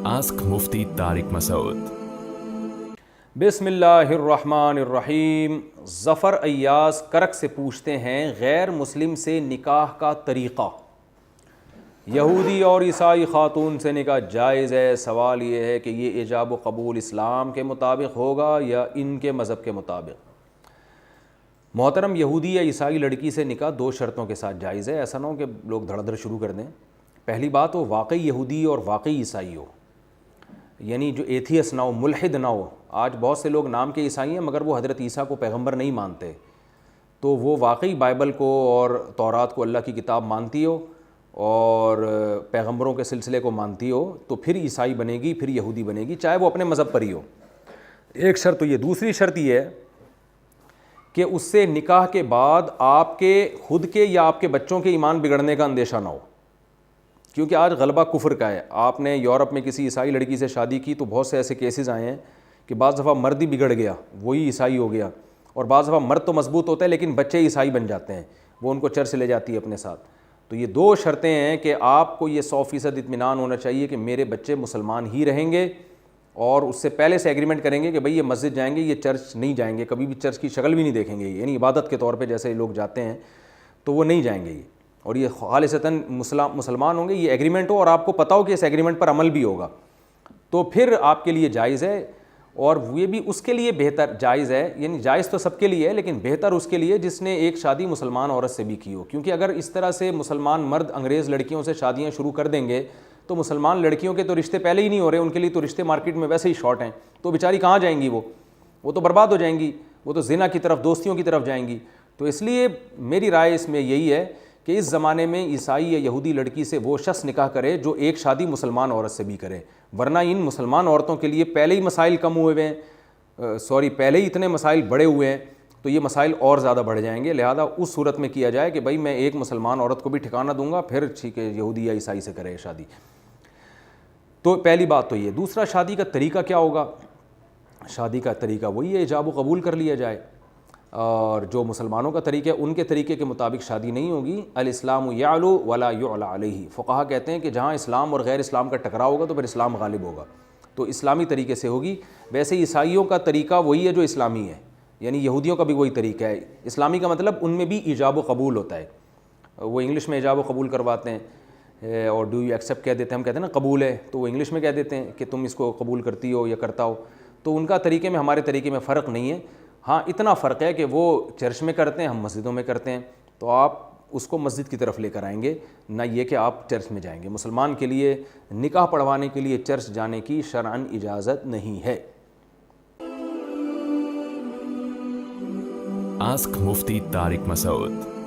Ask Mufti Tariq Masood. बिस्मिल्लाहिर्रहमानिर्रहीम। ज़फ़र अय्यास करक से पूछते हैं, गैर मुस्लिम से निकाह का तरीक़ा, यहूदी और ईसाई ख़ातून से निकाह जायज़ है। सवाल ये है कि ये इजाब व कबूल इस्लाम के मुताबिक होगा या इनके मज़हब के मुताबिक। मोहतरम, यहूदी या ईसाई लड़की से निकाह दो शर्तों के साथ जायज़ है। ऐसा ना हो कि लोग धड़ाधड़ शुरू कर दें। पहली बात, वो वाकई यहूदी और वाकई ईसाई हो, यानी जो एथियस ना हो, मुल्हिद ना हो। आज बहुत से लोग नाम के ईसाई हैं मगर वो हज़रत ईसा को पैगंबर नहीं मानते, तो वो वाकई बाइबल को और तौरात को अल्लाह की किताब मानती हो और पैगंबरों के सिलसिले को मानती हो, तो फिर ईसाई बनेगी, फिर यहूदी बनेगी, चाहे वो अपने मज़हब पर ही हो। एक शर्त तो ये। दूसरी शर्त ये है कि उससे निकाह के बाद आपके खुद के या आपके बच्चों के ईमान बिगड़ने का अंदेशा ना हो, क्योंकि आज गलबा कुफ्र का है। आपने यूरोप में किसी ईसाई लड़की से शादी की तो बहुत से ऐसे केसेस आए हैं कि बाज़ दफ़ा मर्द ही बिगड़ गया, वही ईसाई हो गया, और बाज़ दफ़ा मर्द तो मजबूत होता है लेकिन बच्चे ईसाई बन जाते हैं, वो उनको चर्च ले जाती है अपने साथ। तो ये दो शर्तें हैं कि आपको ये 100% इत्मीनान होना चाहिए कि मेरे बच्चे मुसलमान ही रहेंगे, और उससे पहले से एग्रीमेंट करेंगे कि भाई ये मस्जिद जाएंगे, ये चर्च नहीं जाएंगे, कभी भी चर्च की शक्ल भी नहीं देखेंगे, यानी इबादत के तौर पे जैसे लोग जाते हैं तो वो नहीं जाएंगे ये, और ये खालिसतन मुसलमान होंगे। ये एग्रीमेंट हो और आपको पता हो कि इस एग्रीमेंट पर अमल भी होगा, तो फिर आपके लिए जायज़ है। और ये भी उसके लिए बेहतर जायज़ है, यानी जायज़ तो सबके लिए है लेकिन बेहतर उसके लिए जिसने एक शादी मुसलमान औरत से भी की हो। क्योंकि अगर इस तरह से मुसलमान मर्द अंग्रेज़ लड़कियों से शादियाँ शुरू कर देंगे तो मुसलमान लड़कियों के तो रिश्ते पहले ही नहीं हो रहे, उनके लिए तो रिश्ते मार्केट में वैसे ही शॉर्ट हैं, तो बेचारी कहाँ जाएंगी, वो तो बर्बाद हो जाएंगी, वो तो ज़िना की तरफ, दोस्तियों की तरफ जाएंगी। तो इसलिए मेरी राय इसमें यही है कि इस ज़माने में ईसाई या यहूदी लड़की से वो शख्स निकाह करे जो एक शादी मुसलमान औरत से भी करे, वरना इन मुसलमान औरतों के लिए पहले ही मसाइल कम हुए हैं, पहले ही इतने मसाइल बड़े हुए हैं, तो ये मसाइल और ज़्यादा बढ़ जाएंगे। लिहाजा उस सूरत में किया जाए कि भाई मैं एक मुसलमान औरत को भी ठिकाना दूंगा, फिर ठीक है यहूदी या ईसाई से करे शादी। तो पहली बात तो ये। दूसरा, शादी का तरीका क्या होगा? शादी का तरीका वही है, इजाब व कबूल कर लिया जाए, और जो मुसलमानों का तरीका है उनके तरीके के मुताबिक शादी नहीं होगी। अल इस्लाम यालू वला युअला अलैहि। फ़ुक़हा कहते हैं कि जहाँ इस्लाम और गैर इस्लाम का टकराव होगा तो फिर इस्लाम गालिब होगा, तो इस्लामी तरीके से होगी। वैसे ईसाइयों का तरीका वही है जो इस्लामी है, यानी यहूदियों का भी वही तरीका है। इस्लामी का मतलब उनमें भी इजाब व कबूल होता है, वो इंग्लिश में इजाब व कबूल करवाते हैं, और डू यू एक्सेप्ट कह देते हैं, हम कहते हैं ना कबूल है, तो वो इंग्लिश में कह देते हैं कि तुम इसको कबूल करती हो या करता हो। तो उनका तरीके में हमारे तरीके में फ़र्क नहीं है। हाँ, इतना फ़र्क है कि वो चर्च में करते हैं, हम मस्जिदों में करते हैं, तो आप उसको मस्जिद की तरफ लेकर आएंगे, ना ये कि आप चर्च में जाएंगे। मुसलमान के लिए निकाह पढ़वाने के लिए चर्च जाने की शरअन इजाज़त नहीं है। Ask Mufti Tariq Masood.